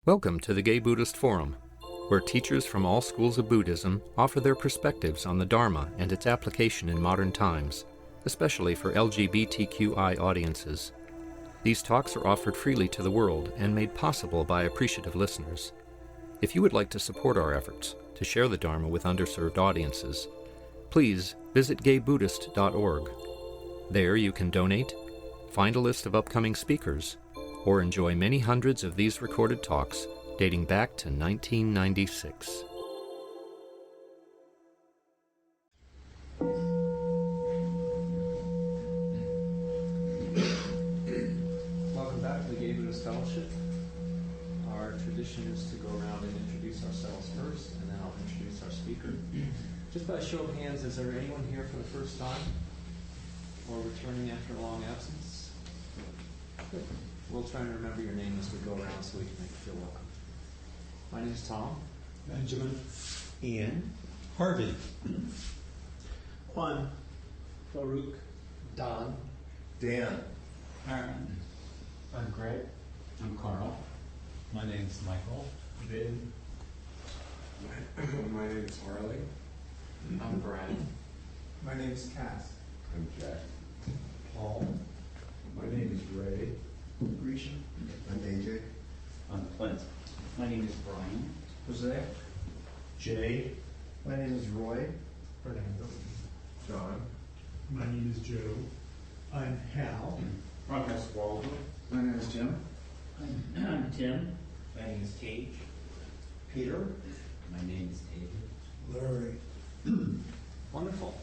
Welcome to the Gay Buddhist Forum, where teachers from all schools of Buddhism offer their perspectives on the Dharma and its application in modern times, especially for LGBTQI audiences. These talks are offered freely to the world and made possible by appreciative listeners. If you would like to support our efforts to share the Dharma with underserved audiences, please visit gaybuddhist.org. There you can donate, find a list of upcoming speakers, or enjoy many hundreds of these recorded talks dating back to 1996. Welcome back to the Gay Buddhist Fellowship. Our tradition is to go around and introduce ourselves first, and then I'll introduce our speaker. Just by a show of hands, is there anyone here for the first time or returning after a long absence? Good. We'll try and remember your name as we go around so we can make you feel welcome. My name is Tom. Benjamin. Ian. Harvey. Juan. Farouk. Don. Dan. Aaron. I'm Greg. I'm Carl. My name's Michael. Vin. My name is Harley. I'm Brian. My name is Cass. I'm Jack. Paul. My name is Ray. Grecian. I'm AJ. I'm Clint. My name is Brian. Jose. Jay. My name is Roy. Fernando. John. My name is Joe. I'm Hal. I'm Oswaldo. My name is Jim. I'm Tim. My name is Cage. Peter. My name is David. Larry. Wonderful.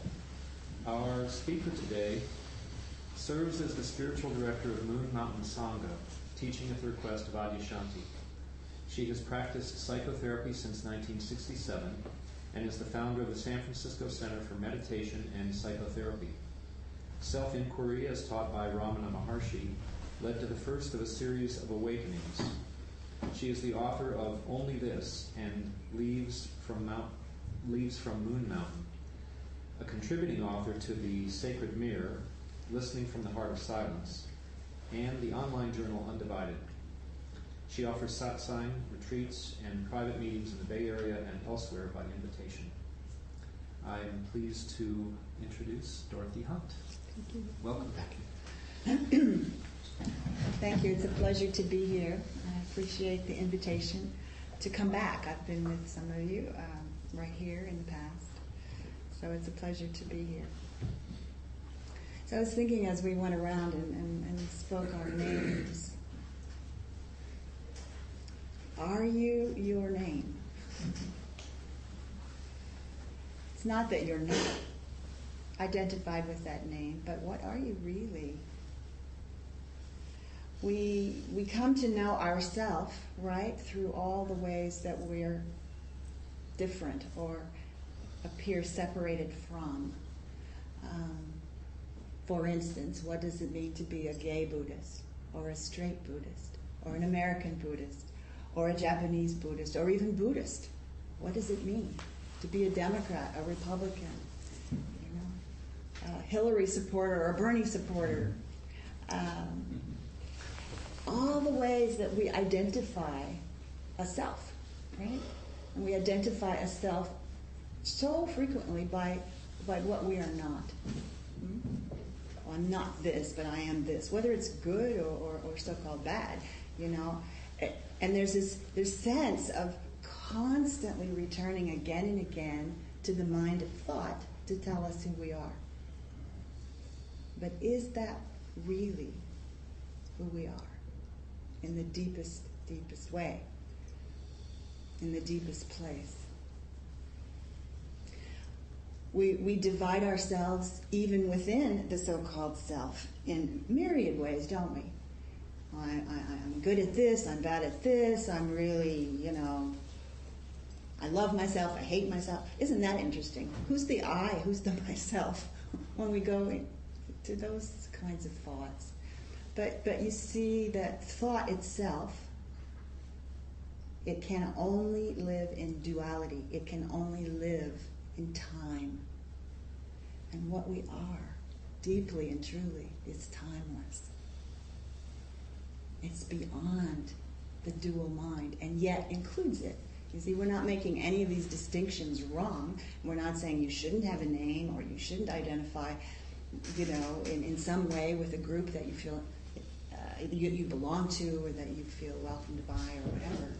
Our speaker today serves as the spiritual director of Moon Mountain Sangha, teaching at the request of Adyashanti. She has practiced psychotherapy since 1967 and is the founder of the San Francisco Center for Meditation and Psychotherapy. Self-inquiry, as taught by Ramana Maharshi, led to the first of a series of awakenings. She is the author of Only This and Leaves from Moon Mountain, a contributing author to the Sacred Mirror, Listening from the Heart of Silence, and the online journal Undivided. She offers satsang, retreats, and private meetings in the Bay Area and elsewhere by invitation. I am pleased to introduce Dorothy Hunt. Thank you. Welcome. Thank you. It's a pleasure to be here. I appreciate the invitation to come back. I've been with some of you right here in the past, so it's a pleasure to be here. So I was thinking as we went around and spoke our names, are you your name? It's not that you're not identified with that name, but what are you really? We come to know ourselves, right, through all the ways that we're different or appear separated from. For instance, what does it mean to be a gay Buddhist, or a straight Buddhist, or an American Buddhist, or a Japanese Buddhist, or even Buddhist? What does it mean to be a Democrat, a Republican, a Hillary supporter, or a Bernie supporter? All the ways that we identify a self, right? And we identify a self so frequently by what we are not. Well, I'm not this, but I am this, whether it's good or so-called bad, And there's this sense of constantly returning again and again to the mind of thought to tell us who we are. But is that really who we are in the deepest way, in the deepest place? We divide ourselves even within the so-called self in myriad ways, don't we? I'm good at this, I'm bad at this, I'm really, I love myself, I hate myself. Isn't that interesting? Who's the I, who's the myself when we go to those kinds of thoughts? But you see that thought itself, it can only live in duality. It can only live in time. And what we are, deeply and truly, is timeless. It's beyond the dual mind, and yet includes it. You see, we're not making any of these distinctions wrong. We're not saying you shouldn't have a name or you shouldn't identify, in some way with a group that you feel you belong to or that you feel welcomed by or whatever.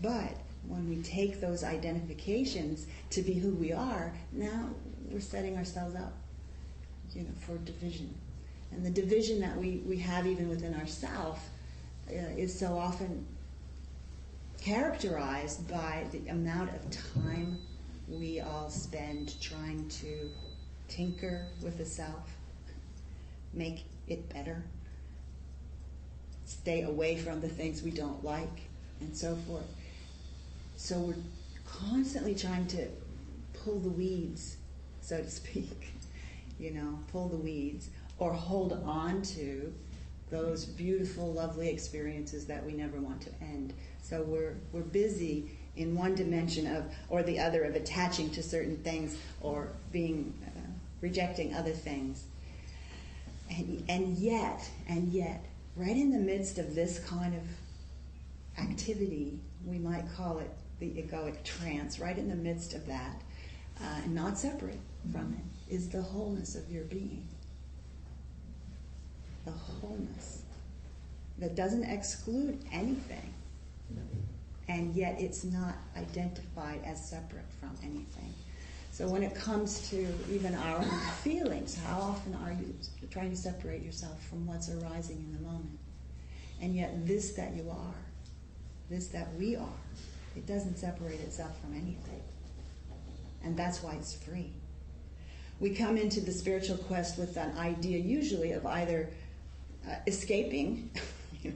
But when we take those identifications to be who we are, now we're setting ourselves up, for division. And the division that we have even within ourselves is so often characterized by the amount of time we all spend trying to tinker with the self, make it better, stay away from the things we don't like, and so forth. So we're constantly trying to pull the weeds, so to speak, pull the weeds, or hold on to those beautiful, lovely experiences that we never want to end. So we're busy in one dimension or the other of attaching to certain things or being rejecting other things. And yet, right in the midst of this kind of activity, we might call it the egoic trance, right in the midst of that, and not separate from it, is the wholeness of your being. The wholeness that doesn't exclude anything, and yet it's not identified as separate from anything. So when it comes to even our own feelings, how often are you trying to separate yourself from what's arising in the moment? And yet this that you are, this that we are, it doesn't separate itself from anything. And that's why it's free. We come into the spiritual quest with an idea usually of either escaping,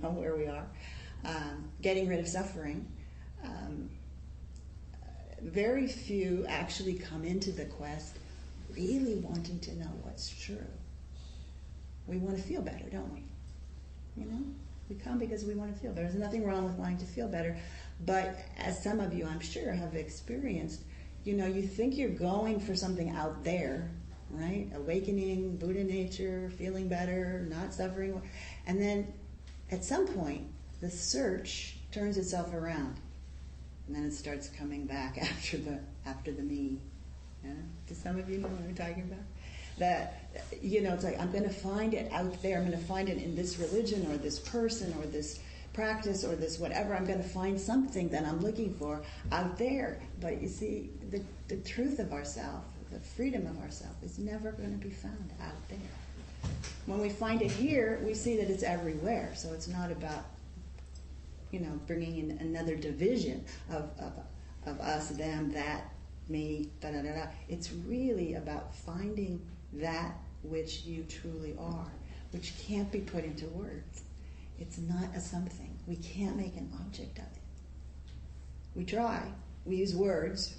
where we are, getting rid of suffering. Very few actually come into the quest really wanting to know what's true. We want to feel better, don't we? We come because we want to feel better. There's nothing wrong with wanting to feel better. But as some of you, I'm sure, have experienced, you think you're going for something out there, right? Awakening, Buddha nature, feeling better, not suffering. And then at some point, the search turns itself around. And then it starts coming back after the me. Yeah? Do some of you know what I'm talking about? That, it's like, I'm going to find it out there. I'm going to find it in this religion or this person or this practice or this whatever. I'm going to find something that I'm looking for out there. But you see, the truth of ourselves, the freedom of ourselves is never going to be found out there. When we find it here, we see that it's everywhere. So it's not about, bringing in another division of us, them, that, me, da-da-da-da. It's really about finding that which you truly are, which can't be put into words. It's not a something. We can't make an object of it. We try. We use words,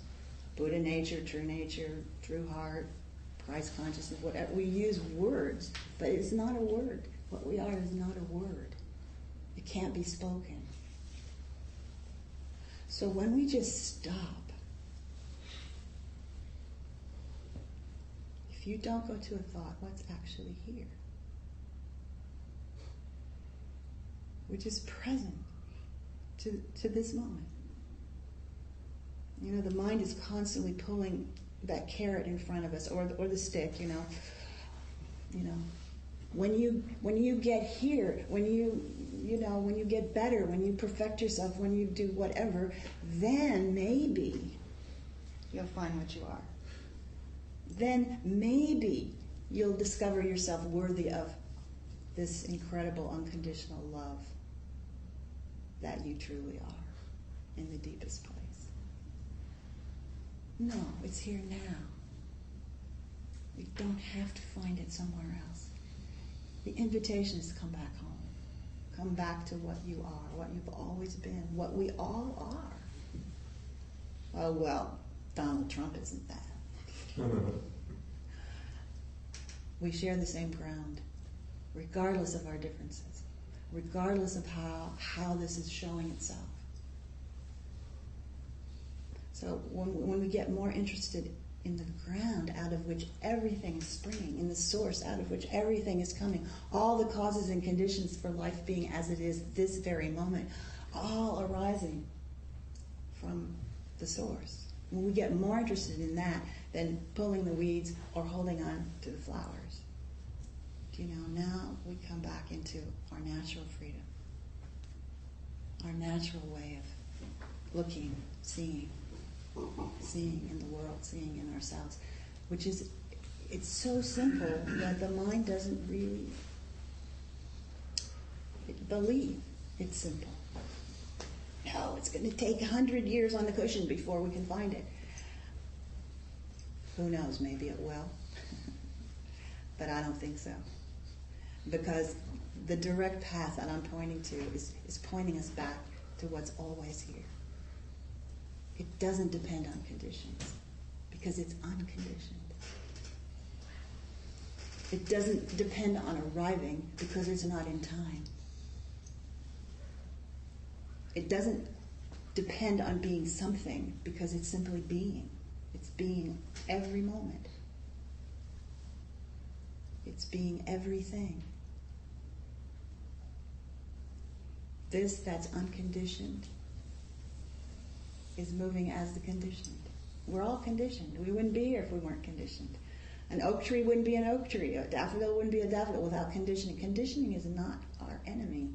Buddha nature, true heart, Christ consciousness, whatever. We use words, but it's not a word. What we are is not a word. It can't be spoken. So when we just stop, if you don't go to a thought, what's actually here? We're just present to this moment. The mind is constantly pulling that carrot in front of us, or the stick. When you get here, when you get better, when you perfect yourself, when you do whatever, then maybe you'll find what you are. Then maybe you'll discover yourself worthy of this incredible unconditional love that you truly are in the deepest place. No, it's here now. We don't have to find it somewhere else. The invitation is to come back home. Come back to what you are, what you've always been, what we all are. Oh, well, Donald Trump isn't that. We share the same ground, regardless of our differences, regardless of how this is showing itself. So when we get more interested in the ground out of which everything is springing, in the source out of which everything is coming, all the causes and conditions for life being as it is this very moment all arising from the source. When we get more interested in that than pulling the weeds or holding on to the flowers, now we come back into our natural freedom, our natural way of looking, seeing in the world, seeing in ourselves, which is, it's so simple that the mind doesn't really believe it's simple. No, it's going to take 100 years on the cushion before we can find it. Who knows, maybe it will. But I don't think so. Because the direct path that I'm pointing to is pointing us back to what's always here. It doesn't depend on conditions, because it's unconditioned. It doesn't depend on arriving, because it's not in time. It doesn't depend on being something, because it's simply being. It's being every moment. It's being everything. This that's unconditioned is moving as the conditioned. We're all conditioned. We wouldn't be here if we weren't conditioned. An oak tree wouldn't be an oak tree. A daffodil wouldn't be a daffodil without conditioning. Conditioning is not our enemy.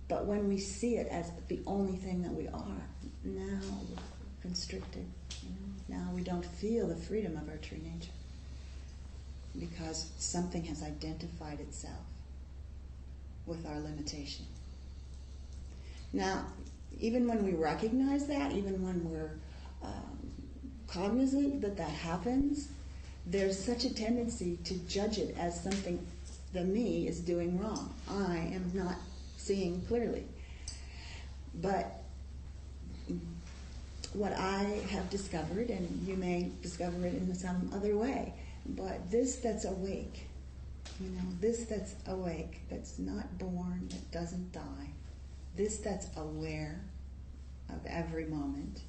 But when we see it as the only thing that we are, now we're constricted. Now we don't feel the freedom of our true nature, because something has identified itself with our limitation. Now, even when we recognize that, even when we're cognizant that that happens, there's such a tendency to judge it as something the me is doing wrong. I am not seeing clearly. But what I have discovered, and you may discover it in some other way, but this that's awake, this that's awake, that's not born, that doesn't die, this that's aware of every moment,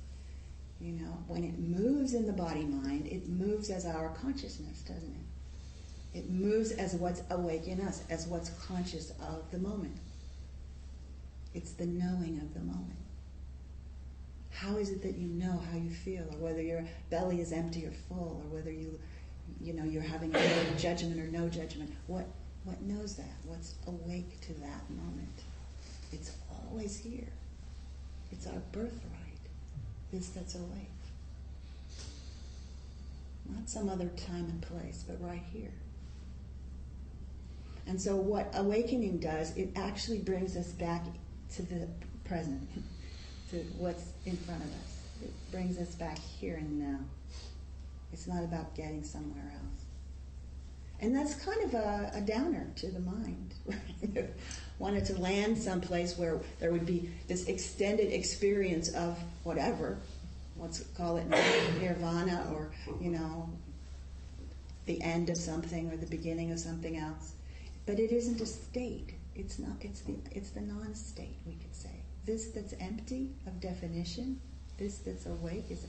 when it moves in the body-mind, it moves as our consciousness, doesn't it? It moves as what's awake in us, as what's conscious of the moment. It's the knowing of the moment. How is it that you know how you feel, or whether your belly is empty or full, or whether you're having a judgment or no judgment? What knows that? What's awake to that moment? It's always here. It's our birthright. This that's awake. Not some other time and place, but right here. And so what awakening does, it actually brings us back to the present, to what's in front of us. It brings us back here and now. It's not about getting somewhere else. And that's kind of a downer to the mind. Wanted to land someplace where there would be this extended experience of whatever, let's call it nirvana, or, the end of something or the beginning of something else. But it isn't a state. It's not. It's the non-state, we could say. This that's empty of definition, this that's awake is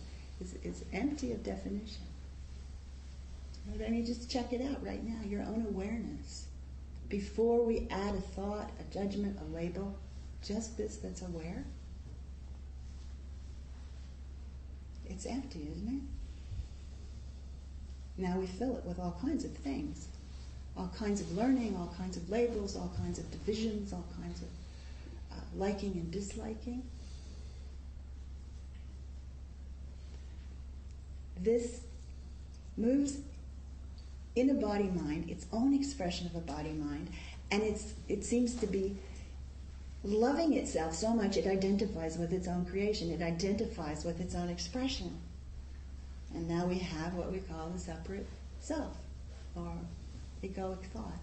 empty of definition. I mean, just check it out right now, your own awareness. Before we add a thought, a judgment, a label, just this that's aware, it's empty, isn't it? Now we fill it with all kinds of things. All kinds of learning, all kinds of labels, all kinds of divisions, all kinds of liking and disliking. This moves in a body-mind, its own expression of a body-mind, and it seems to be loving itself so much it identifies with its own creation, it identifies with its own expression. And now we have what we call the separate self, or egoic thought.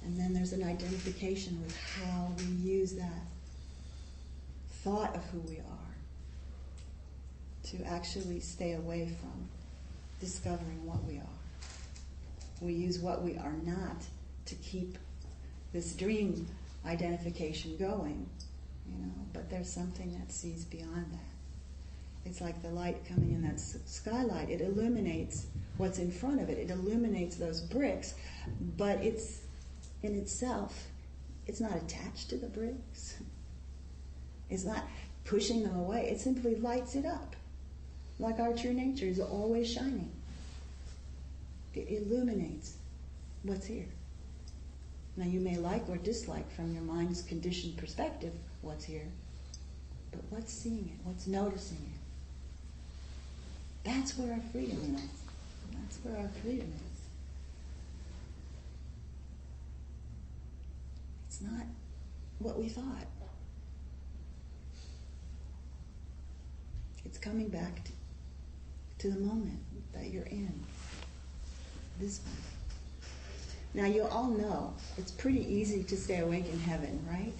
And then there's an identification with how we use that thought of who we are to actually stay away from discovering what we are. We use what we are not to keep this dream identification going, but there's something that sees beyond that. It's like the light coming in that skylight. It illuminates what's in front of it. It illuminates those bricks, but it's in itself It's not attached to the bricks. It's not pushing them away. It simply lights it up. Like our true nature is always shining. It illuminates what's here. Now you may like or dislike from your mind's conditioned perspective what's here, but what's seeing it? What's noticing it? That's where our freedom is. That's where our freedom is. It's not what we thought. It's coming back to the moment that you're in. This one. Now you all know it's pretty easy to stay awake in heaven, right?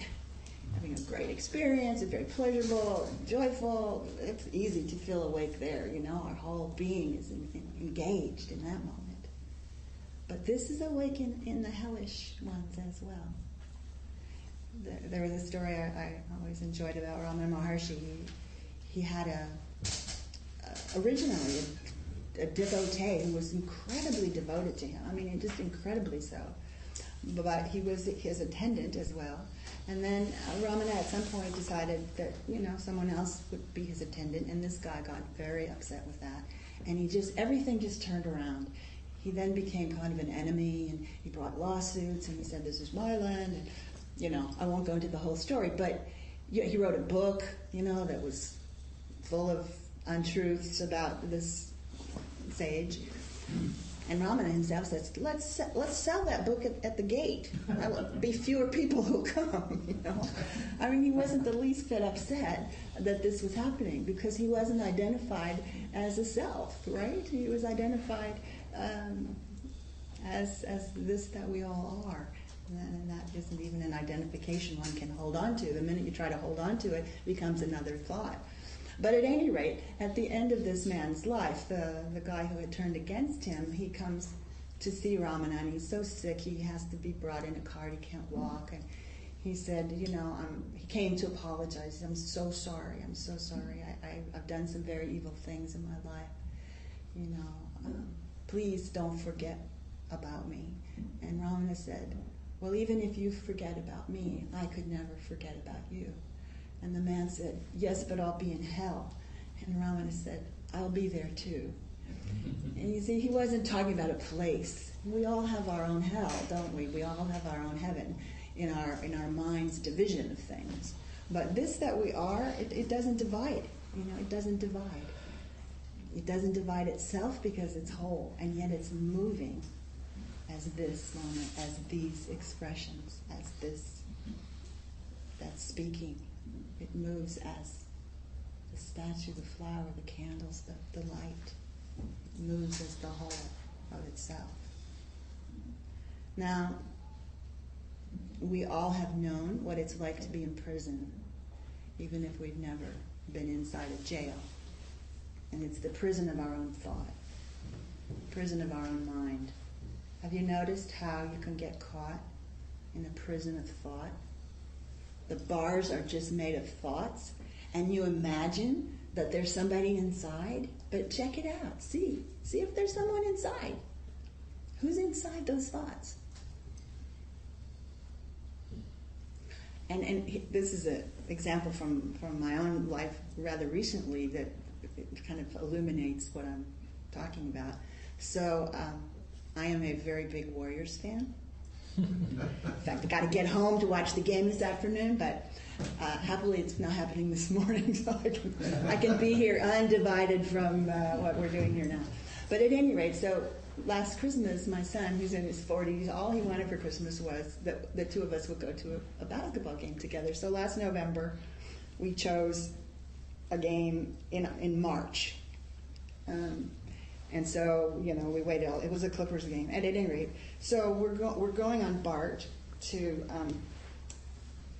Having a great experience, it's very pleasurable, and joyful. It's easy to feel awake there, you know. Our whole being is engaged in that moment. But this is awake in the hellish ones as well. There was a story I always enjoyed about Ramana Maharshi. He had originally a devotee who was incredibly devoted to him. I mean, just incredibly so. But he was his attendant as well. And then Ramana at some point decided that, you know, someone else would be his attendant, and this guy got very upset with that. And everything just turned around. He then became kind of an enemy, and he brought lawsuits, and he said, this is my land, and, you know, I won't go into the whole story, but he wrote a book, you know, that was full of untruths about this sage. And Ramana himself says, let's sell that book at the gate. There'll be fewer people who come, you know. I mean, he wasn't the least bit upset that this was happening because he wasn't identified as a self, right? He was identified as this that we all are. And that isn't even an identification one can hold on to. The minute you try to hold on to it, it becomes another thought. But at any rate, at the end of this man's life, the guy who had turned against him, he comes to see Ramana, and he's so sick he has to be brought in a cart, he can't walk. And he said, you know, he came to apologize. I'm so sorry. I've done some very evil things in my life. You know, please don't forget about me. And Ramana said, well, even if you forget about me, I could never forget about you. And the man said, yes, but I'll be in hell. And Ramana said, I'll be there too. And you see, he wasn't talking about a place. We all have our own hell, don't we? We all have our own heaven in our mind's division of things. But this that we are, it doesn't divide. You know, it doesn't divide. It doesn't divide itself because it's whole, and yet it's moving as this moment, as these expressions, as this that's speaking. It moves as the statue, the flower, the candles, the light. It moves as the whole of itself. Now, we all have known what it's like to be in prison, even if we've never been inside a jail. And it's the prison of our own thought, prison of our own mind. Have you noticed how you can get caught in a prison of thought? The bars are just made of thoughts, and you imagine that there's somebody inside, but check it out. See if there's someone inside. Who's inside those thoughts? And this is an example from my own life rather recently that it kind of illuminates what I'm talking about. So I am a very big Warriors fan. In fact, I got to get home to watch the game this afternoon, but happily it's not happening this morning, so I can be here undivided from what we're doing here now. But at any rate, so last Christmas, my son, who's in his 40s, all he wanted for Christmas was that the two of us would go to a basketball game together. So last November, we chose a game in March. And so, you know, we waited. It was a Clippers game. At any rate, so we're going on BART to.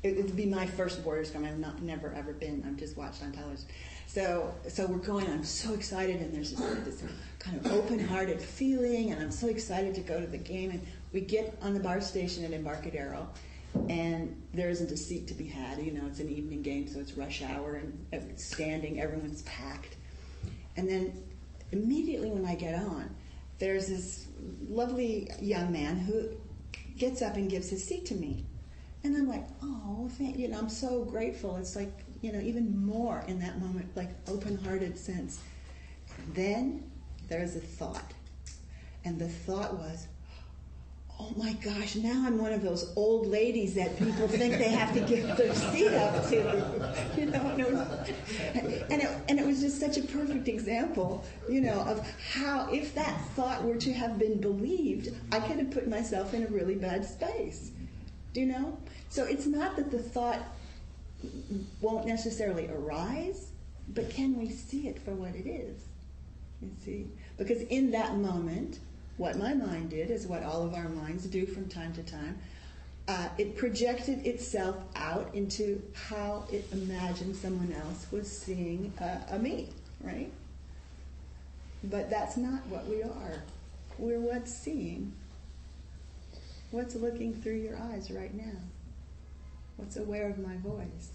It would be my first Warriors game. I've never ever been. I've just watched on television. So we're going. I'm so excited, and there's this kind of open-hearted feeling, and I'm so excited to go to the game. And we get on the BART station at Embarcadero, and there isn't a seat to be had. You know, it's an evening game, so it's rush hour, and it's standing. Everyone's packed, and then. Immediately when I get on, there's this lovely young man who gets up and gives his seat to me. And I'm like, oh, I'm so grateful. It's like, even more in that moment, like open-hearted sense. Then there's a thought. And the thought was, oh my gosh, now I'm one of those old ladies that people think they have to give their seat up to. And it was just such a perfect example, of how if that thought were to have been believed, I could have put myself in a really bad space. Do you know? So it's not that the thought won't necessarily arise, but can we see it for what it is? You see? Because in that moment, what my mind did is what all of our minds do from time to time. It projected itself out into how it imagined someone else was seeing a me, right? But that's not what we are. We're what's seeing. What's looking through your eyes right now? What's aware of my voice?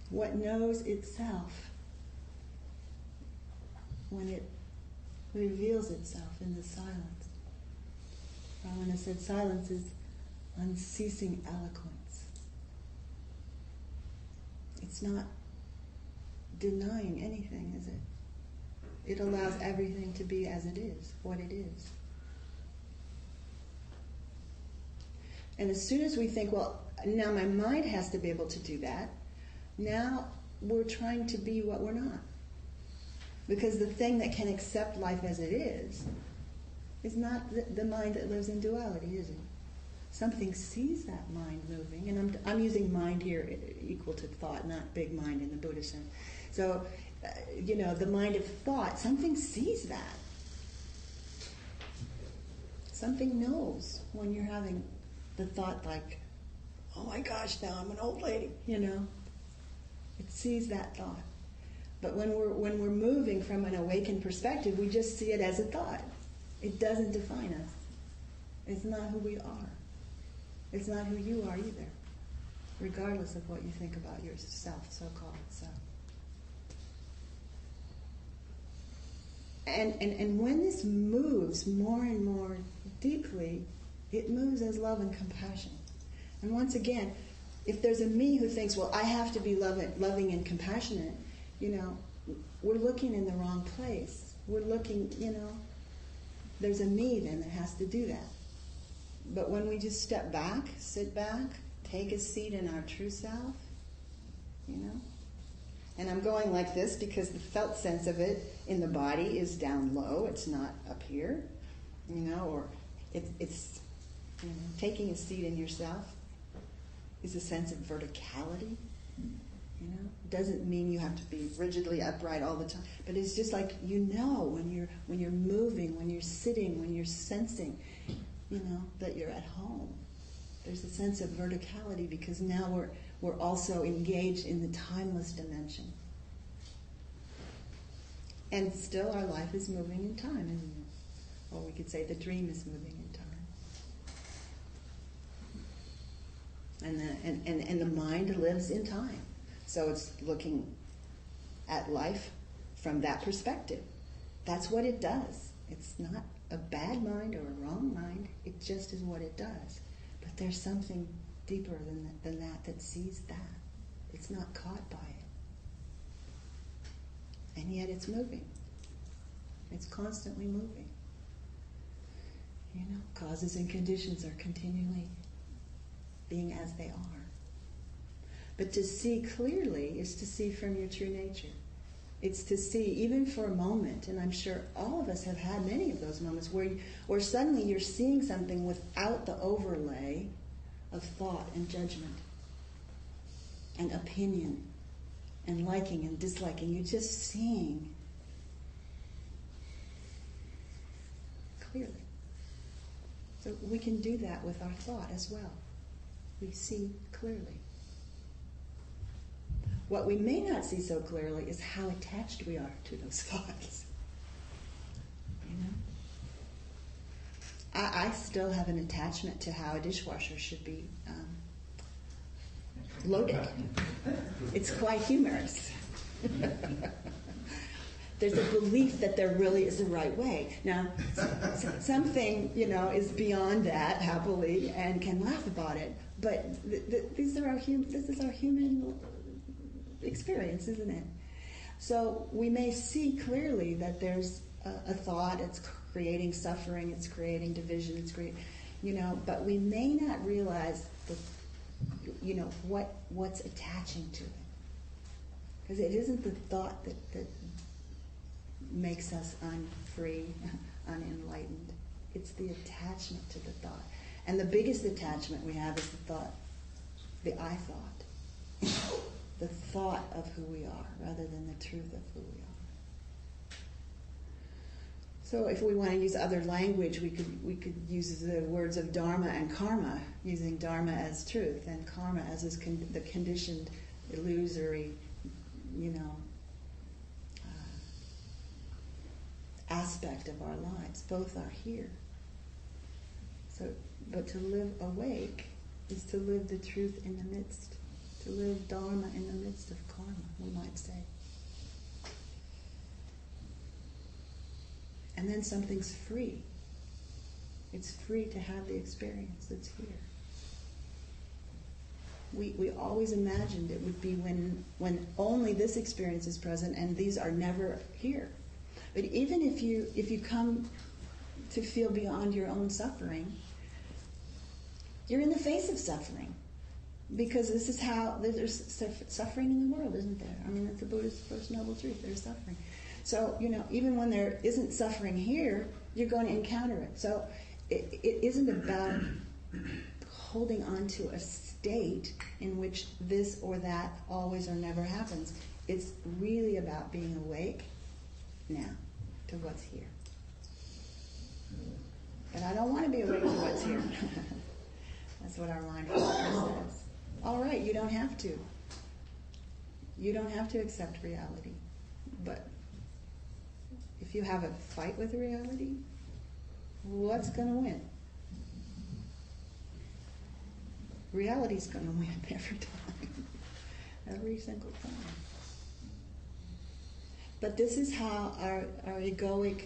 What knows itself when it reveals itself in the silence. Bruein said silence is unceasing eloquence. It's not denying anything, is it? It allows everything to be as it is, what it is. And as soon as we think, well, now my mind has to be able to do that, now we're trying to be what we're not. Because the thing that can accept life as it is not the mind that lives in duality, is it? Something sees that mind moving, and I'm using mind here equal to thought, not big mind in the Buddhist sense. So, the mind of thought, something sees that. Something knows when you're having the thought like, oh my gosh, now I'm an old lady, It sees that thought. But when we're moving from an awakened perspective, we just see it as a thought. It doesn't define us. It's not who we are. It's not who you are either, regardless of what you think about yourself, so-called self. And when this moves more and more deeply, it moves as love and compassion. And once again, if there's a me who thinks, well, I have to be loving and compassionate, we're looking in the wrong place. We're looking, there's a me then that has to do that. But when we just step back, sit back, take a seat in our true self, and I'm going like this because the felt sense of it in the body is down low, it's not up here, or it's taking a seat in yourself is a sense of verticality. Doesn't mean you have to be rigidly upright all the time, but it's just like when you're moving, when you're sitting, when you're sensing, that you're at home. There's a sense of verticality because now we're also engaged in the timeless dimension, and still our life is moving in time, isn't it? Or we could say the dream is moving in time, and the mind lives in time. So it's looking at life from that perspective. That's what it does. It's not a bad mind or a wrong mind. It just is what it does. But there's something deeper than that sees that. It's not caught by it. And yet it's moving. It's constantly moving. Causes and conditions are continually being as they are. But to see clearly is to see from your true nature. It's to see, even for a moment, and I'm sure all of us have had many of those moments where suddenly you're seeing something without the overlay of thought and judgment and opinion and liking and disliking. You're just seeing clearly. So we can do that with our thought as well. We see clearly. What we may not see so clearly is how attached we are to those thoughts. I still have an attachment to how a dishwasher should be loaded. It's quite humorous. there's a belief that there really is a right way. Now, something, is beyond that, happily, and can laugh about it. But this is our human experience, isn't it? So we may see clearly that there's a thought, it's creating suffering, it's creating division, it's but we may not realize what's attaching to it. Because it isn't the thought that makes us unfree, unenlightened. It's the attachment to the thought. And the biggest attachment we have is the thought, the I thought. The thought of who we are rather than the truth of who we are. So if we want to use other language, we could use the words of dharma and karma, using dharma as truth and karma as the conditioned, illusory, aspect of our lives. Both are here. So, but to live awake is to live the truth in the midst, to live dharma in the midst of karma, we might say. And then something's free. It's free to have the experience that's here. We always imagined it would be when only this experience is present and these are never here. But even if you come to feel beyond your own suffering, you're in the face of suffering. Because this is how there's suffering in the world, isn't there? I mean, that's the Buddha's first noble truth. There's suffering. So, even when there isn't suffering here, you're going to encounter it. So it isn't about holding on to a state in which this or that always or never happens. It's really about being awake now to what's here. But I don't want to be awake to what's here. That's what our mindfulness says. All right, you don't have to. You don't have to accept reality. But if you have a fight with reality, what's going to win? Reality's going to win every time. Every single time. But this is how our egoic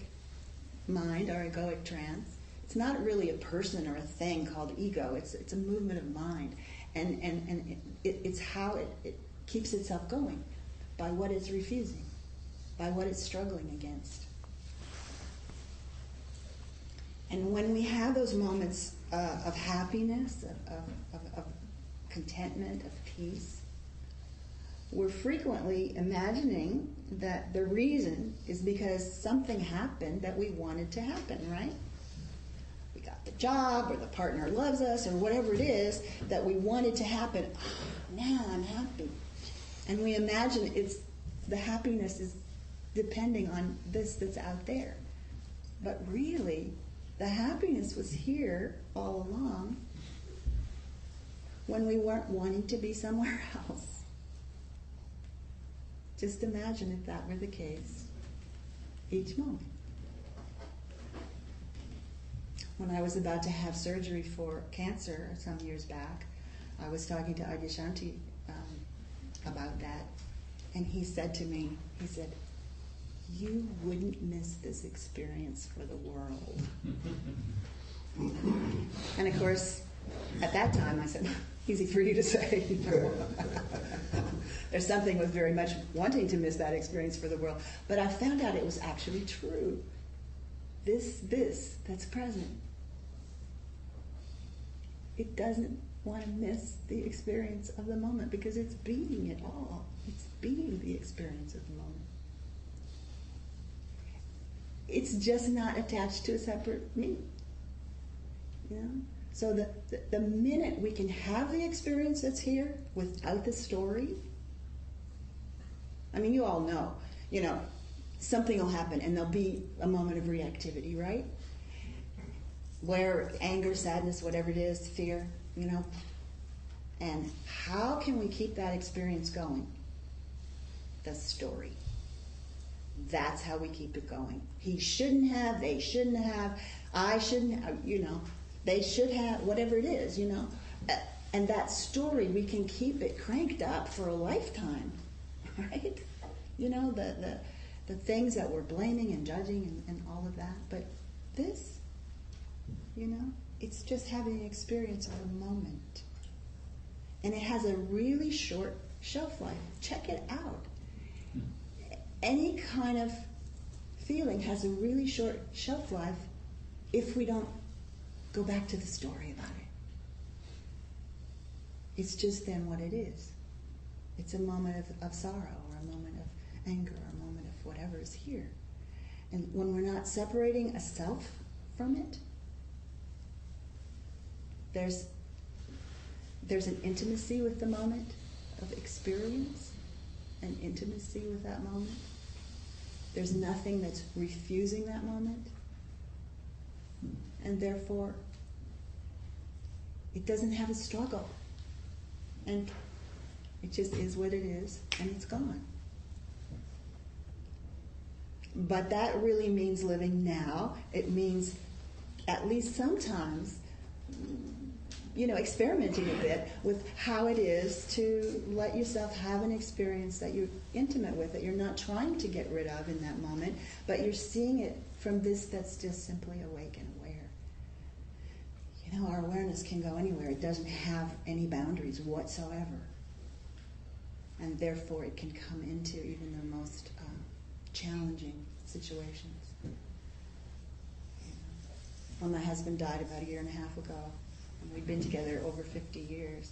mind, our egoic trance, it's not really a person or a thing called ego. It's a movement of mind. And it's how it keeps itself going, by what it's refusing, by what it's struggling against. And when we have those moments of happiness, of contentment, of peace, we're frequently imagining that the reason is because something happened that we wanted to happen, right? We got the job, or the partner loves us, or whatever it is that we wanted to happen. Oh, now I'm happy. And we imagine the happiness is depending on this that's out there. But really, the happiness was here all along when we weren't wanting to be somewhere else. Just imagine if that were the case each moment. When I was about to have surgery for cancer some years back, I was talking to Adyashanti about that, and he said to me, you wouldn't miss this experience for the world. And of course, at that time I said, easy for you to say. There's something with very much wanting to miss that experience for the world. But I found out it was actually true. This that's present, it doesn't want to miss the experience of the moment because it's being it all. It's being the experience of the moment. It's just not attached to a separate me. So the minute we can have the experience that's here without the story, I mean, you all know, something will happen and there'll be a moment of reactivity, right? Where anger, sadness, whatever it is, fear, And how can we keep that experience going? The story. That's how we keep it going. He shouldn't have, they shouldn't have, I shouldn't have, they should have, whatever it is, And that story, we can keep it cranked up for a lifetime, right? the things that we're blaming and judging and all of that. But this, it's just having an experience of a moment. And it has a really short shelf life. Check it out. Any kind of feeling has a really short shelf life if we don't go back to the story about it. It's just then what it is. It's a moment of sorrow, or a moment of anger, or a moment of whatever is here. And when we're not separating a self from it, there's an intimacy with the moment of experience, an intimacy with that moment. There's nothing that's refusing that moment. And therefore, it doesn't have a struggle. And it just is what it is, and it's gone. But that really means living now. It means, at least sometimes, experimenting a bit with how it is to let yourself have an experience that you're intimate with, that you're not trying to get rid of in that moment, but you're seeing it from this that's just simply awake and aware. Our awareness can go anywhere. It doesn't have any boundaries whatsoever. And therefore it can come into even the most challenging situations. When my husband died about 1.5 years ago, and we'd been together over 50 years,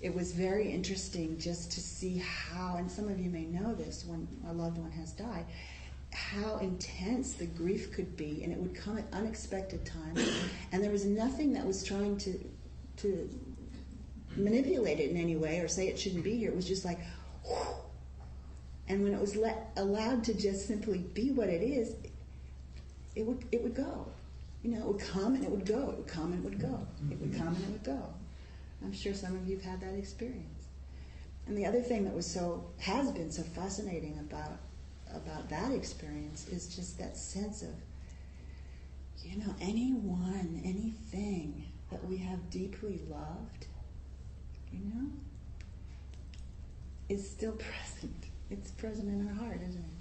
it was very interesting just to see how, and some of you may know this when a loved one has died, how intense the grief could be, and it would come at unexpected times, and there was nothing that was trying to manipulate it in any way or say it shouldn't be here. It was just like, whew. And when it was allowed to just simply be what it is, it would go. It would come and it would go. It would come and it would go. It would come and it would go. I'm sure some of you have had that experience. And the other thing that has been so fascinating about that experience is just that sense of, anyone, anything that we have deeply loved, is still present. It's present in our heart, isn't it?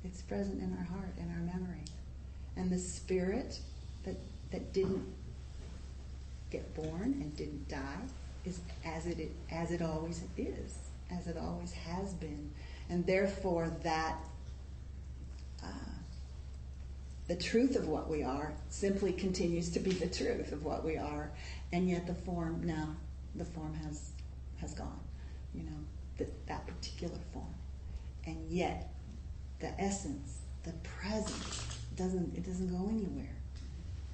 It's present in our heart, in our memory. And the spirit that didn't get born and didn't die is as it always is, as it always has been. And therefore that the truth of what we are simply continues to be the truth of what we are, and yet the form has gone, that particular form, and yet the essence, the presence, doesn't go anywhere.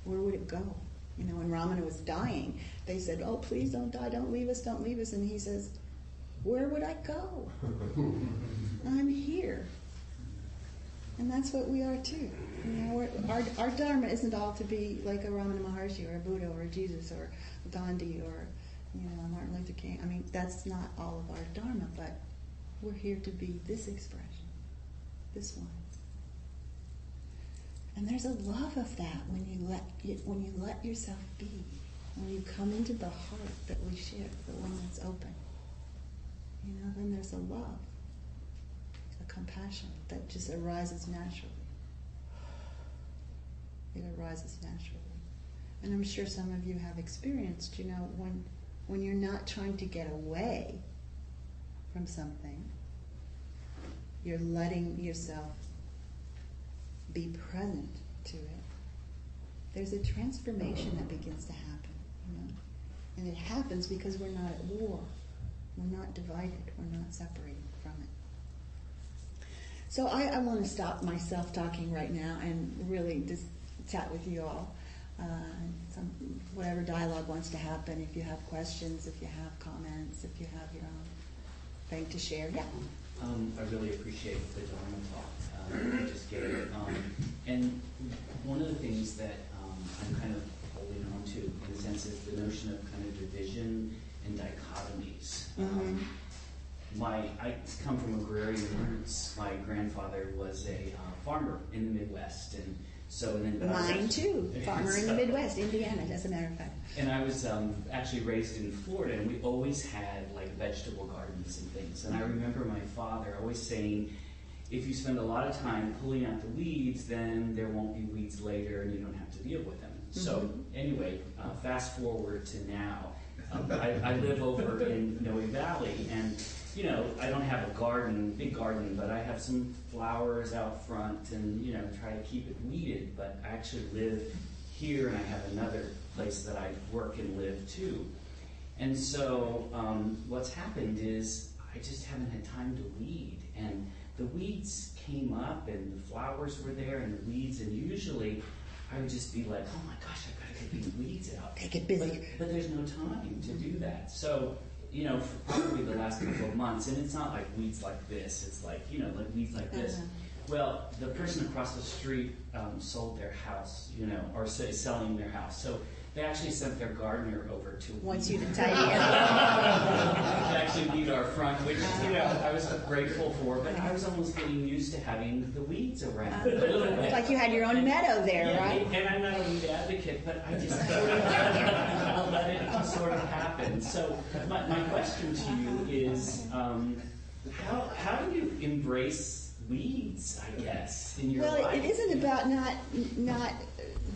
Where would it go? When Ramana was dying, they said, "Oh, please don't die, don't leave us," and he says, "Where would I go? I'm here." And that's what we are too. Our Dharma isn't all to be like a Ramana Maharshi or a Buddha or a Jesus or Gandhi or Martin Luther King. I mean, that's not all of our Dharma, but we're here to be this expression, this one. And there's a love of that when you let yourself be, when you come into the heart that we share, the one that's open. Then there's a love, a compassion that just arises naturally. It arises naturally. And I'm sure some of you have experienced, when you're not trying to get away from something, you're letting yourself be present to it. There's a transformation that begins to happen, And it happens because we're not at war. We're not divided. We're not separated from it. So I want to stop myself talking right now and really just chat with you all. Whatever dialogue wants to happen, if you have questions, if you have comments, if you have your own thing to share. Yeah. I really appreciate the Dharma talk you just gave. And one of the things that I'm kind of holding on to, in a sense, is the notion of kind of division and dichotomies. I come from agrarian roots. My grandfather was a farmer in the Midwest, and mine too. Farmer in the Midwest, Indiana, as a matter of fact. And I was actually raised in Florida, and we always had like vegetable gardens and things. And I remember my father always saying, if you spend a lot of time pulling out the weeds, then there won't be weeds later and you don't have to deal with them. So anyway, fast forward to now. I live over in Noe Valley, and I don't have a big garden, but I have some flowers out front and, try to keep it weeded. But I actually live here, and I have another place that I work and live too. And so what's happened is I just haven't had time to weed. And the weeds came up, and the flowers were there, and the weeds, and usually I would just be like, oh my gosh, I've got to get these weeds out. They get busy. But there's no time to do that. So, for probably the last couple of months, and it's not like weeds like this, it's like, like weeds like this. Well, the person across the street sold their house, or is selling their house. So they actually sent their gardener over to wants you to tidy it to actually weed our front, which I was grateful for. But I was almost getting used to having the weeds around. It's like you had your own meadow there, right? And I'm not a weed advocate, but I just I'll let it sort of happen. So my question to you is, how do you embrace weeds, I guess, in your life? Well, it isn't about not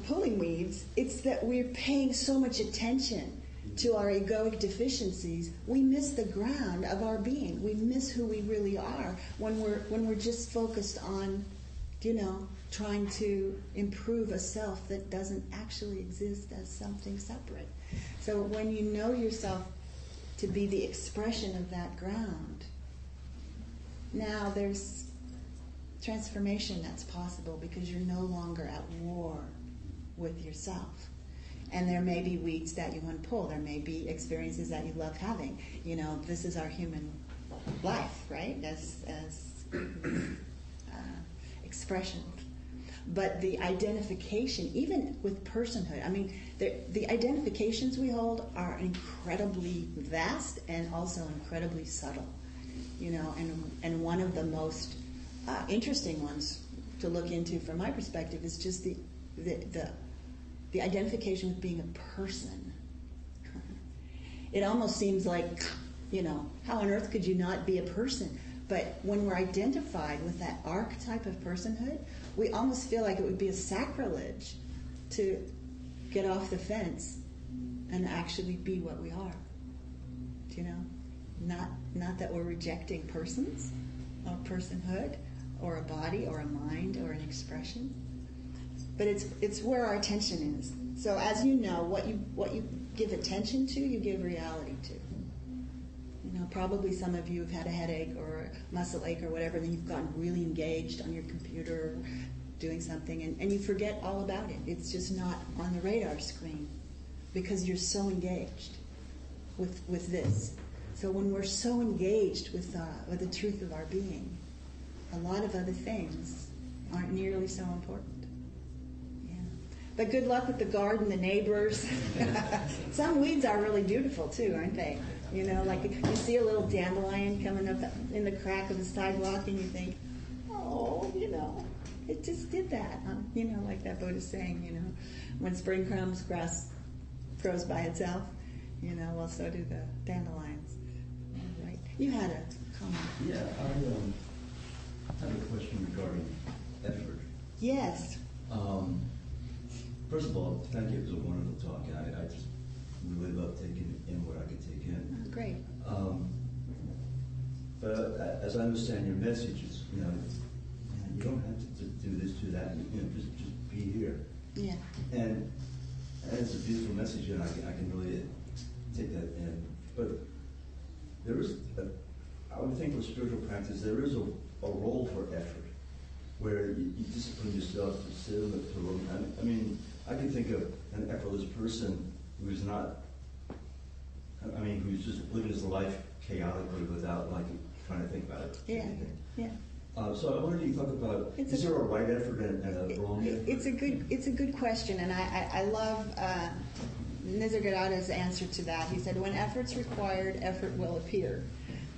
pulling weeds. It's that we're paying so much attention to our egoic deficiencies. We miss the ground of our being. We miss who we really are when we're just focused on, trying to improve a self that doesn't actually exist as something separate. So when you know yourself to be the expression of that ground, now there's transformation that's possible because you're no longer at war with yourself. And there may be weeds that you want to pull. There may be experiences that you love having. This is our human life, right? As expression. But the identification, even with personhood, the identifications we hold are incredibly vast and also incredibly subtle. And one of the most interesting ones to look into from my perspective is just the identification with being a person. It almost seems like, how on earth could you not be a person? But when we're identified with that archetype of personhood, we almost feel like it would be a sacrilege to get off the fence and actually be what we are. Not that we're rejecting persons or personhood or a body or a mind or an expression. But it's where our attention is. So as you know, what you give attention to, you give reality to. Probably some of you have had a headache or a muscle ache or whatever, and then you've gotten really engaged on your computer doing something, and you forget all about it. It's just not on the radar screen because you're so engaged with this. So when we're so engaged with the truth of our being, a lot of other things aren't nearly so important. But good luck with the garden, the neighbors. Some weeds are really beautiful too, aren't they? Like you see a little dandelion coming up in the crack of the sidewalk and you think, oh, it just did that. Like that Buddha's saying, when spring comes, grass grows by itself. Well, so do the dandelions. Right? You had a comment. Yeah, I have a question regarding effort. Yes. First of all, thank you. It was a wonderful talk. I just really love taking in what I could take in. Oh, great. But as I understand your message, is you don't have to do this, do that. Just be here. Yeah. And it's a beautiful message, and I can really take that in. But there is, I would think, with spiritual practice, there is a role for effort, where you discipline yourself to sit in the pillow. I can think of an effortless person who's not, who's just living his life chaotically without trying to think about it. Yeah, yeah. So I wanted you to talk about, is there a right effort and a wrong effort? It's a good question, and I love Nisargadatta's answer to that. He said, when effort's required, effort will appear.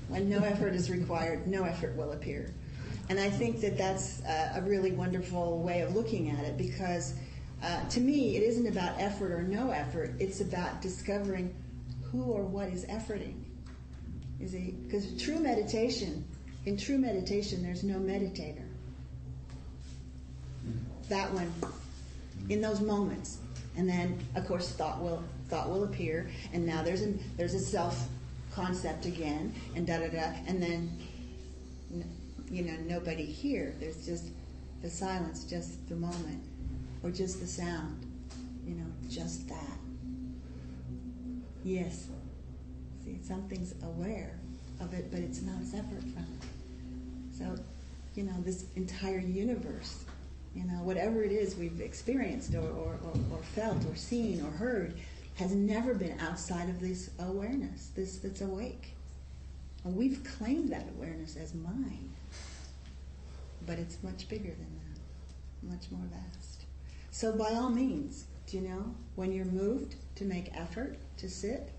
When no effort is required, no effort will appear. And I think that's a really wonderful way of looking at it, because to me, it isn't about effort or no effort. It's about discovering who or what is efforting. Because true meditation in true meditation, there's no meditator. That one, in those moments, and then of course thought will appear, and now there's a self concept again, and and then nobody here. There's just the silence, just the moment, or just the sound, just that. Yes. See, something's aware of it, but it's not separate from it. So, this entire universe, whatever it is we've experienced or felt or seen or heard, has never been outside of this awareness, that's awake. And we've claimed that awareness as mine, but it's much bigger than that, much more vast. So by all means, when you're moved to make effort to sit,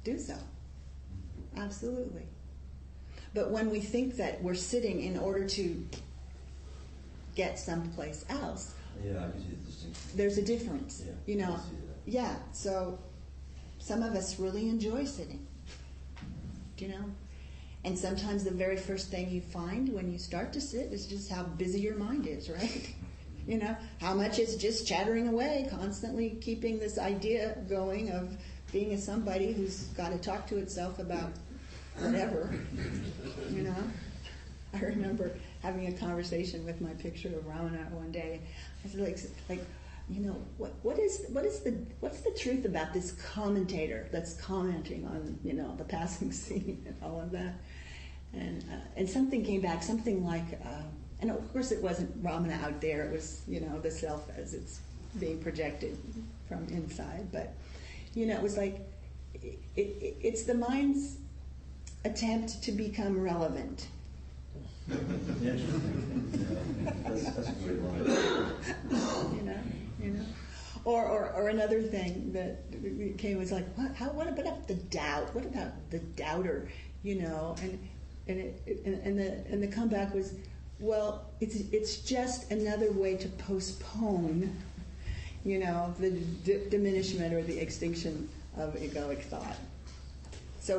do so. Absolutely. But when we think that we're sitting in order to get someplace else, Yeah, I can see the distinction. there's a difference. Yeah, I can see that. Yeah, so some of us really enjoy sitting, and sometimes the very first thing you find when you start to sit is just how busy your mind is, right? How much it's just chattering away, constantly keeping this idea going of being a somebody who's got to talk to itself about whatever, I remember having a conversation with my picture of Ramana one day. I said, what's the truth about this commentator that's commenting on, the passing scene and all of that? And something came back, something like, and of course it wasn't Ramana out there, it was, the self as it's being projected from inside, but, it was like, it's the mind's attempt to become relevant. That's a great line. Or another thing that came was like, what about the doubt? What about the doubter? And the comeback was, well, it's just another way to postpone, the diminishment or the extinction of egoic thought. So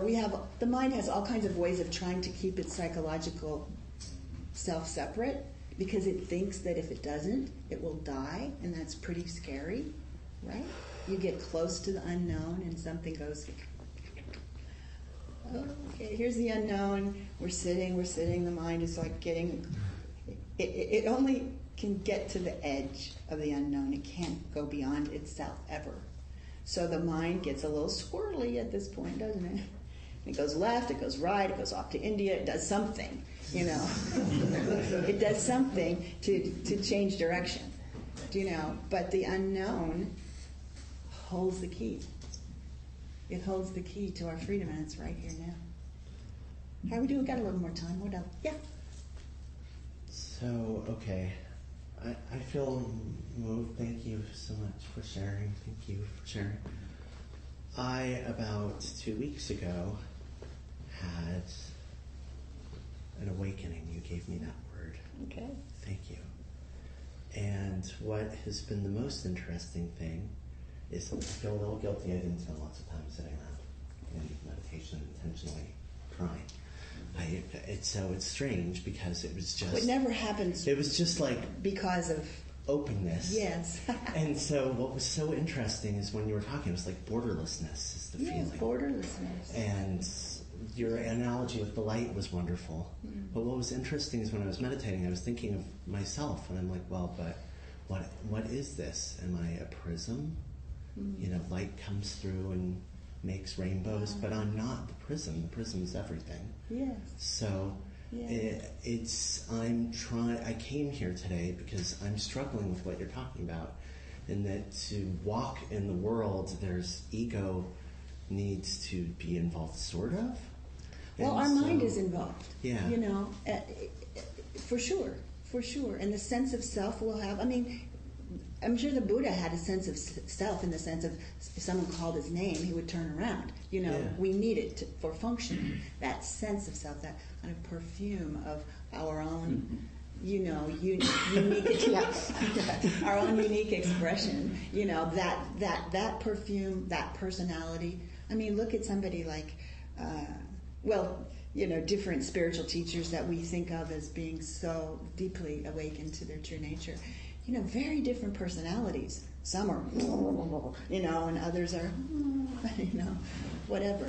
the mind has all kinds of ways of trying to keep its psychological self separate, because it thinks that if it doesn't, it will die, and that's pretty scary, right? You get close to the unknown and something goes, okay, here's the unknown, we're sitting, the mind is like getting, it only can get to the edge of the unknown, it can't go beyond itself ever. So the mind gets a little squirrely at this point, doesn't it? It goes left, it goes right, it goes off to India, it does something, It does something to change direction, But the unknown holds the key. It holds the key to our freedom, and it's right here now. How are we doing? Got a little more time. What else? Yeah. So, okay. I feel moved. Thank you so much for sharing. Thank you for sharing. About 2 weeks ago, had an awakening. You gave me that word. Okay. Thank you. And what has been the most interesting thing is I feel a little guilty. I didn't spend lots of time sitting around in meditation intentionally crying. It's strange because it was just... It never happens. It was just like... Because of... openness. Yes. And so what was so interesting is when you were talking, it was like borderlessness is the feeling. Yes, borderlessness. And your analogy with the light was wonderful. Mm. But what was interesting is when I was meditating, I was thinking of myself, and I'm like, well, but what is this? Am I a prism? Mm. Light comes through and makes rainbows, but I'm not the prism. The prism is everything. Yes. So I came here today because I'm struggling with what you're talking about, in that to walk in the world, there's ego needs to be involved, sort of. Well, our mind is involved. Yeah. For sure. And the sense of self will have, I'm sure the Buddha had a sense of self in the sense of if someone called his name, he would turn around. We need it for function. That sense of self, that kind of perfume of our own, unique, our own unique expression. That perfume, that personality. Look at somebody like, different spiritual teachers that we think of as being so deeply awakened to their true nature. Very different personalities. Some are, and others are, whatever,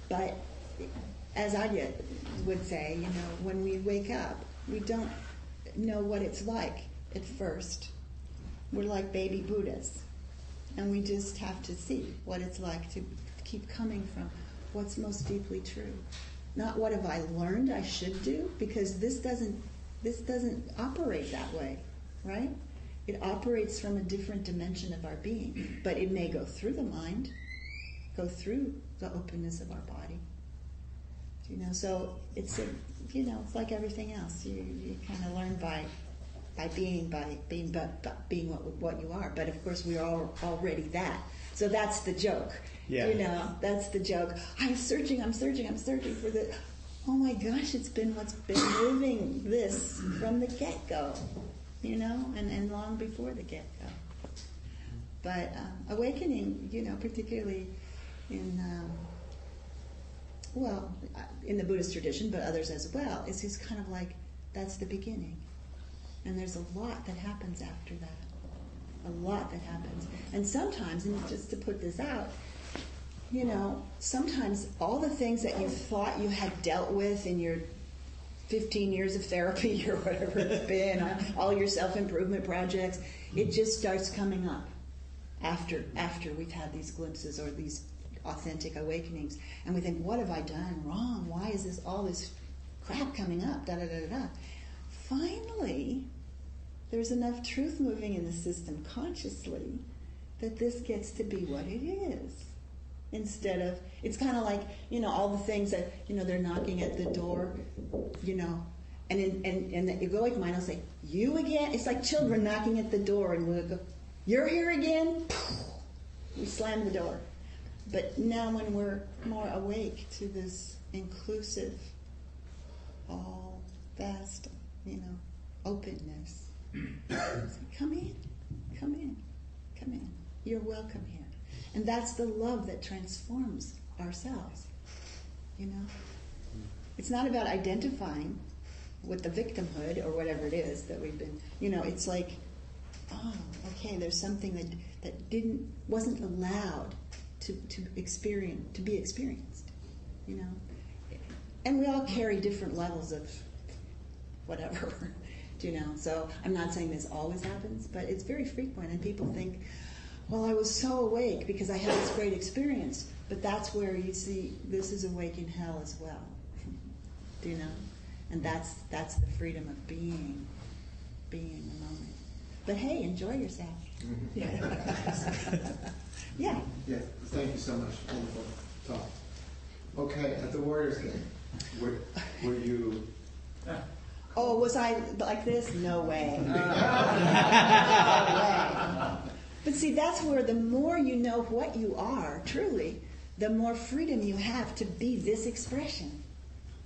But as Adya would say, when we wake up, we don't know what it's like at first. We're like baby Buddhas. And we just have to see what it's like to keep coming from what's most deeply true. Not what have I learned I should do, because this doesn't operate that way, right? It operates from a different dimension of our being, but it may go through the mind, go through the openness of our body. So it's it's like everything else. You kind of learn by being what you are. But of course, we are already that. So that's the joke. Yeah. That's the joke. I'm searching for the. Oh my gosh, it's been what's been moving this from the get-go, and long before the get-go. But awakening, particularly in the Buddhist tradition, but others as well, is just kind of like that's the beginning. And there's a lot that happens after that. A lot that happens. And sometimes, and just to put this out, sometimes all the things that you thought you had dealt with in your 15 years of therapy or whatever it's been, all your self-improvement projects, it just starts coming up after we've had these glimpses or these authentic awakenings. And we think, what have I done wrong? Why is all this crap coming up? Da-da-da-da-da. Finally, there's enough truth moving in the system consciously that this gets to be what it is. Instead of, it's kind of like, all the things that, they're knocking at the door, and the egoic mind will say, you again? It's like children knocking at the door, and we'll go, you're here again? We slam the door. But now when we're more awake to this inclusive, all vast, openness, say, come in. You're welcome here. And that's the love that transforms ourselves, It's not about identifying with the victimhood or whatever it is that we've been, it's like, oh, okay, there's something that wasn't allowed to be experienced, And we all carry different levels of whatever, So I'm not saying this always happens, but it's very frequent, and people think, well, I was so awake because I had this great experience, but that's where you see this is awake in hell as well, And that's the freedom of being the moment. But hey, enjoy yourself. Yeah. Yeah. Yeah, thank you so much. Wonderful talk. Okay, at the Warriors game, were you... Oh, was I like this? No way. No way. But see, that's where the more you know what you are, truly, the more freedom you have to be this expression.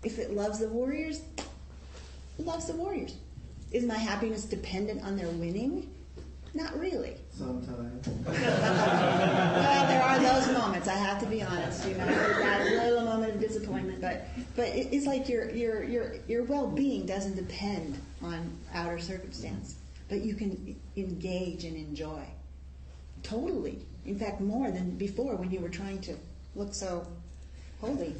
If it loves the Warriors, it loves the Warriors. Is my happiness dependent on their winning? Not really. Sometimes. Well, there are those moments. I have to be honest. There's that little moment of disappointment, but it's like your well-being doesn't depend on outer circumstance, but you can engage and enjoy. Totally. In fact, more than before when you were trying to look so holy.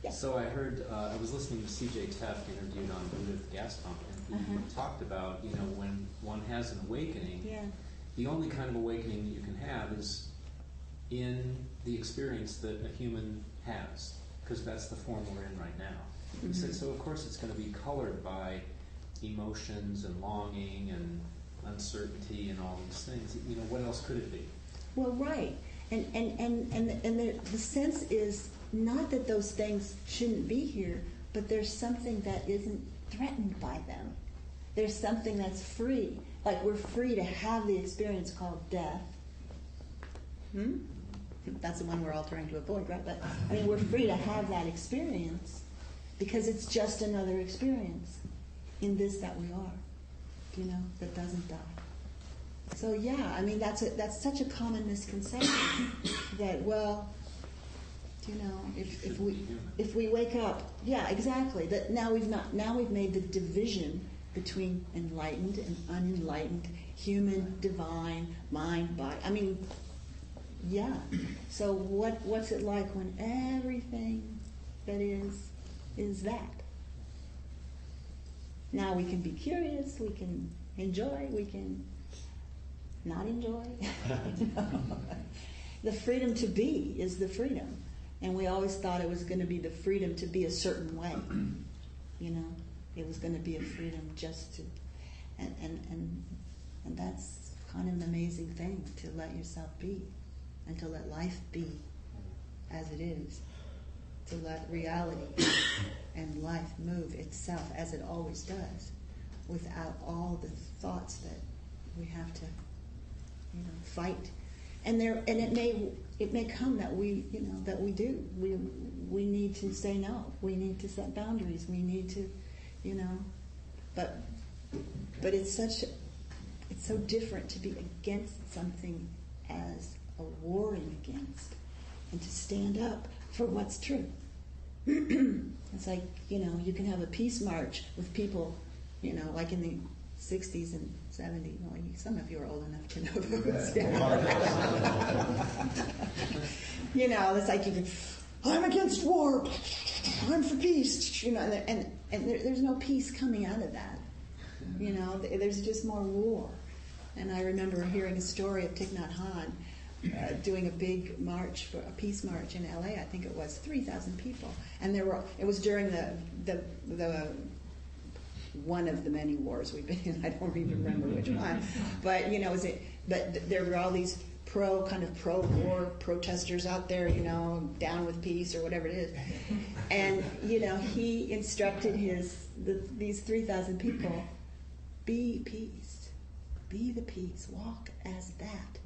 Yeah. So I heard, I was listening to C.J. Teft interviewed on Buddha the Gas Pump, and he talked about, when one has an awakening, the only kind of awakening that you can have is in the experience that a human has, because that's the form we're in right now. Mm-hmm. So of course it's going to be colored by emotions and longing and uncertainty and all these things. What else could it be? Well, right. And the sense is not that those things shouldn't be here, but there's something that isn't threatened by them. There's something that's free. Like we're free to have the experience called death. That's the one we're all trying to avoid, right? But we're free to have that experience because it's just another experience in this that we are, that doesn't die. So yeah, that's such a common misconception that, well, You know, if we wake up, yeah, exactly. That now we've made the division between enlightened and unenlightened, human, divine, mind, body. I mean, yeah. So what's it like when everything that is that? Now we can be curious, we can enjoy, we can not enjoy. The freedom to be is the freedom. And we always thought it was going to be the freedom to be a certain way. You know, it was going to be a freedom just to, and that's kind of an amazing thing, to let yourself be, and to let life be as it is, to let reality and life move itself as it always does, without all the thoughts that we have to, you know, fight. And it may come that we do. We need to say no. We need to set boundaries. We need to, you know, but it's so different to be against something as a warring against, and to stand up for what's true. It's like, you know, you can have a peace march with people, you know, like in the 60s and 70s. Well, some of you are old enough to know those. You know, it's like you can, I'm against war, I'm for peace, you know, and there's no peace coming out of that. You know, there's just more war. And I remember hearing a story of Thich Nhat Hanh doing a big march, for a peace march in LA. I think it was 3,000 people, and it was during the one of the many wars we've been in. I don't even remember which one, but you know, but there were all these pro-war protesters out there, you know, down with peace or whatever it is, and you know, he instructed these 3,000 people, be peace, be the peace, walk as that,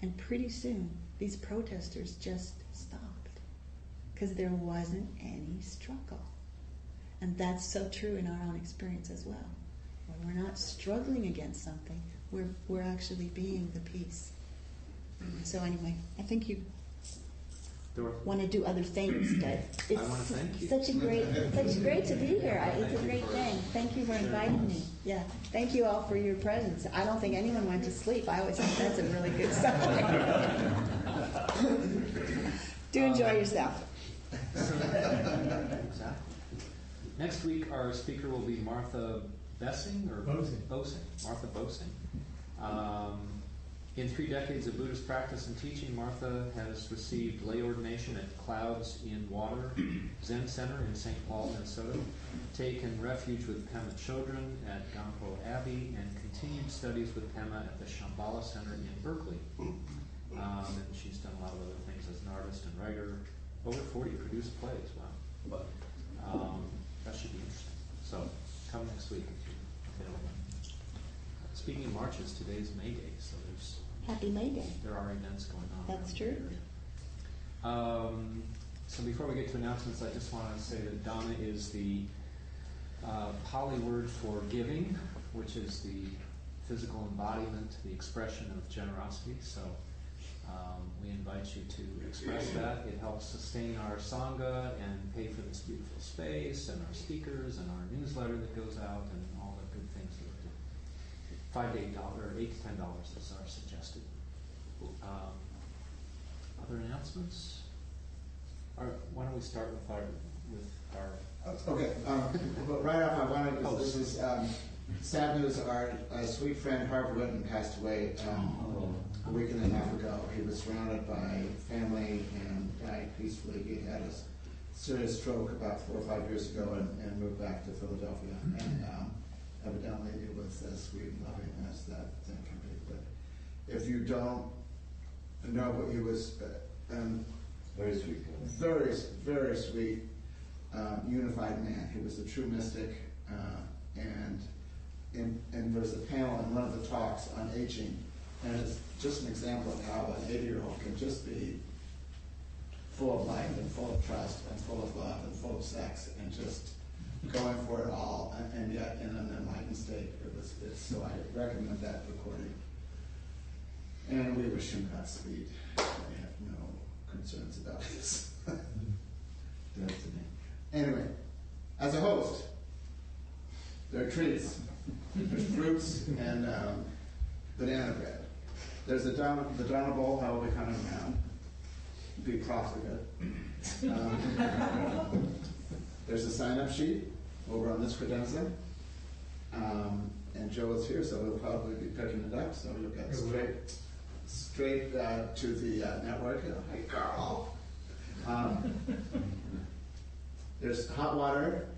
and pretty soon these protesters just stopped because there wasn't any struggle. And that's so true in our own experience as well. When we're not struggling against something, we're actually being the peace. So anyway, I think you want to do other things, but it's I want to thank you. such great to be here. It's a great thing. Thank you for inviting me. Yeah, thank you all for your presence. I don't think anyone went to sleep. I always think that's a really good sign. Do enjoy yourself. Exactly. Next week, our speaker will be Martha Bosing. Martha Bosing. In 3 decades of Buddhist practice and teaching, Martha has received lay ordination at Clouds in Water Zen Center in St. Paul, Minnesota, taken refuge with Pema Chodron at Gampo Abbey, and continued studies with Pema at the Shambhala Center in Berkeley. And she's done a lot of other things as an artist and writer. Over 40 produced plays. Wow. That should be interesting. So, come next week if you're available. Speaking of marches, today's May Day, so Happy May Day. There are events going on. That's true. So before we get to announcements, I just want to say that Dana is the Pali word for giving, which is the physical embodiment, the expression of generosity. So we invite you to express that. It helps sustain our Sangha and pay for this beautiful space and our speakers and our newsletter that goes out and all the good things that we do. $5 to $8 or $8 to $10 is our suggested. Other announcements? Why don't we start with our Okay, but right off I wanted, this is sad news, our sweet friend Hubbard Winton passed away a week and a half ago. He was surrounded by family and died peacefully. He had a serious stroke about 4 or 5 years ago and moved back to Philadelphia. And evidently it was as sweet and loving as that thing can be. But if you don't know what he was, Very sweet. very, very sweet, unified man. He was a true mystic, and there's a panel in one of the talks on aging, and it's just an example of how an 80-year-old can just be full of life and full of trust and full of love and full of sex and just going for it all, and yet in an enlightened state. So I recommend that recording. And we wish him Godspeed. We have no concerns about this. Anyway, as a host, there are treats. There's fruits and banana bread. There's the Dharma bowl, how we kind of around. Be profligate. There's a sign-up sheet over on this credenza. And Joe is here, so he'll probably be picking it up. So you'll get straight to the network. Hey, Carl. There's hot water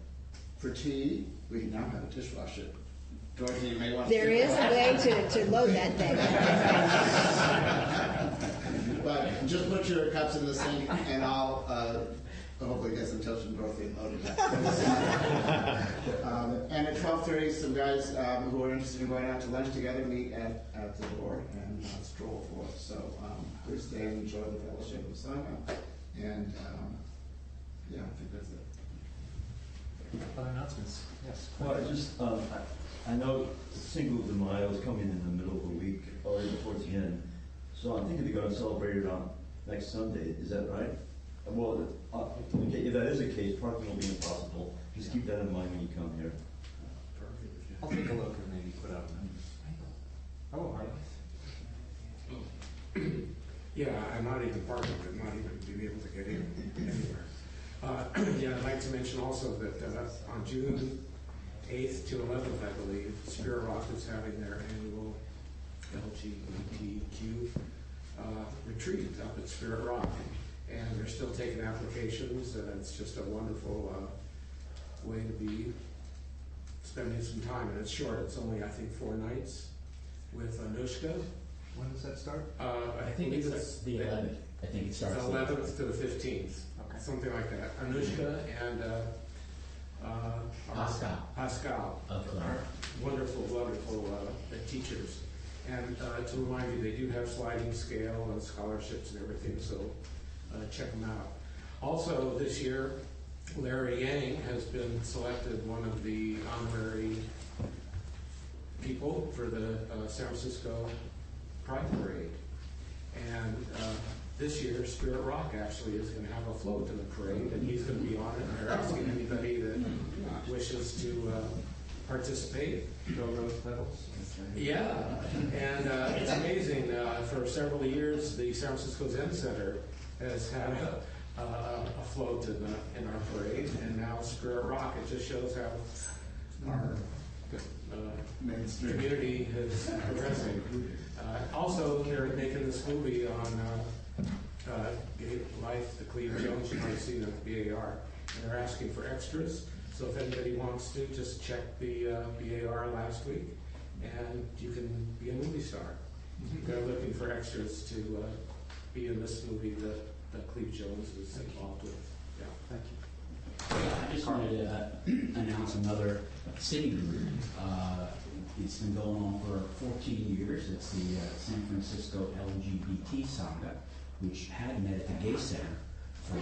for tea. We now have a dishwasher. Dorothy, you may want to... There is a way to load that thing. But just put your cups in the sink, and I'll hopefully get some tips from Dorothy and load it up. And at 12:30, some guys who are interested in going out to lunch together meet at the door and stroll forth. So please stay and enjoy the fellowship of Sangha. And yeah, I think that's it. Other announcements? Yes. Well, I know Cinco de Mayo is coming in the middle of the week, or towards the end. So I'm thinking they're going to celebrate it on next Sunday. Is that right? Well, if that is the case, parking will be impossible. Just keep that in mind when you come here. I'll take a look and maybe put out Oh, Harley. Yeah, I'm not even parking, I'm not even being able to get in anywhere. Yeah, I'd like to mention also that on June 8th to 11th, I believe, Spirit Rock is having their annual LGBTQ retreat up at Spirit Rock. And they're still taking applications, and it's just a wonderful way to be spending some time. And it's short, it's only, I think, 4 nights with Anushka. When does that start? I think it's the 11th. I think it starts the 11th to the 15th. Okay. Something like that. Anushka and Pascal are wonderful teachers. And to remind you, they do have sliding scale and scholarships and everything, so check them out. Also, this year, Larry Yang has been selected one of the honorary people for the San Francisco Pride Parade. And this year, Spirit Rock actually is going to have a float in the parade, and he's going to be on it. And they're asking anybody that wishes to participate. Go Rose Petals? Yeah, and it's amazing. For several years, the San Francisco Zen Center has had a float in our parade, and now Spirit Rock. It just shows how our community is progressing. Also, they're making this movie on gay life, the Cleve Jones. You might have seen it at the BAR. And they're asking for extras. So if anybody wants to, just check the BAR last week, and you can be a movie star. They're looking for extras to be in this movie that Cleve Jones is involved with. Yeah. Thank you. I just wanted to announce another city group. It's been going on for 14 years. It's the San Francisco LGBT Sangha, which had met at the Gay Center for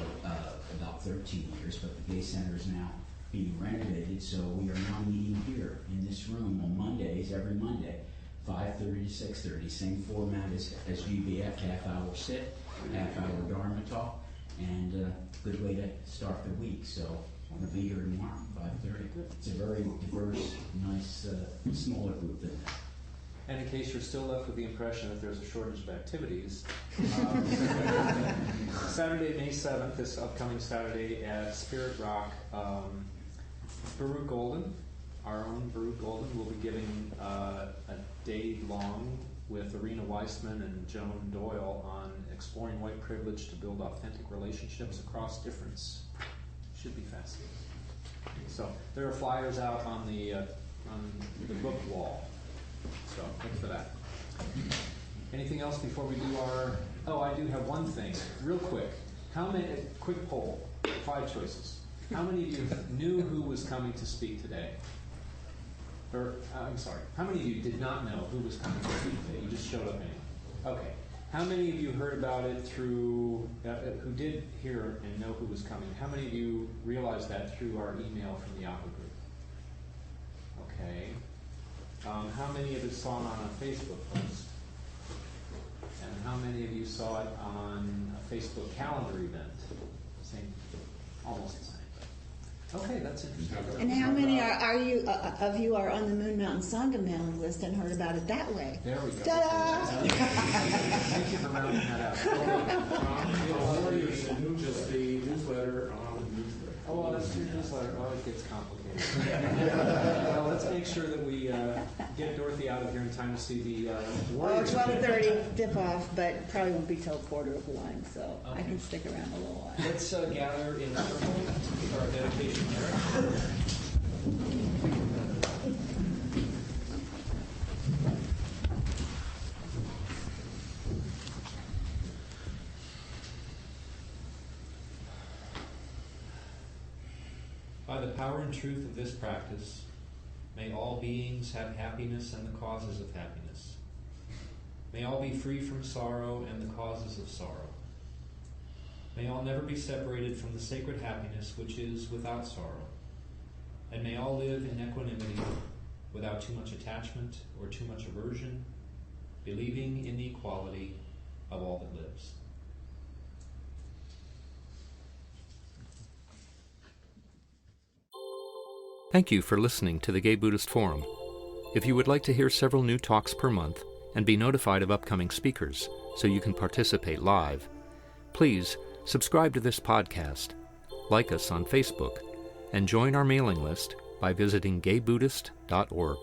about 13 years, but the Gay Center is now being renovated, so we are now meeting here in this room on Mondays, every Monday, 5:30 to 6:30. Same format as GBF, half-hour sit, half-hour Dharma talk, and good way to start the week. So I'm going to be here tomorrow, 5:30. It's a very diverse, nice, smaller group than that. And in case you're still left with the impression that there's a shortage of activities, Saturday, May 7th, this upcoming Saturday at Spirit Rock, Baruch Golden, our own Baruch Golden, will be giving a day long with Arena Weissman and Joan Doyle on exploring white privilege to build authentic relationships across difference. Should be fascinating. So there are flyers out on the book wall. So look for that. Anything else before we do our? Oh, I do have one thing, real quick. Quick poll, 5 choices. How many of you knew who was coming to speak today? Or I'm sorry, how many of you did not know who was coming to speak today? You just showed up anyway. Okay. How many of you heard about it through? Who did hear and know who was coming? How many of you realized that through our email from the Yahoo group? Okay. How many of you saw it on a Facebook post? And how many of you saw it on a Facebook calendar event? Same, almost the same. Okay, that's interesting. And how many are you of you are on the Moon Mountain Sangha mailing list and heard about it that way? There we go. Ta-da! Thank you for rounding that out. Just the newsletter. Oh, well, that's your newsletter. Oh, it gets complicated. Well, let's make sure that we get Dorothy out of here in time to see the Oh, Warriors. 12:30, dip off, but probably won't be till 1:45, so I can stick around a little while. Let's gather in a circle for our dedication prayer. By the power and truth of this practice, may all beings have happiness and the causes of happiness. May all be free from sorrow and the causes of sorrow. May all never be separated from the sacred happiness which is without sorrow. And may all live in equanimity, without too much attachment or too much aversion, believing in the equality of all that lives. Thank you for listening to the Gay Buddhist Forum. If you would like to hear several new talks per month and be notified of upcoming speakers so you can participate live, please subscribe to this podcast, like us on Facebook, and join our mailing list by visiting gaybuddhist.org.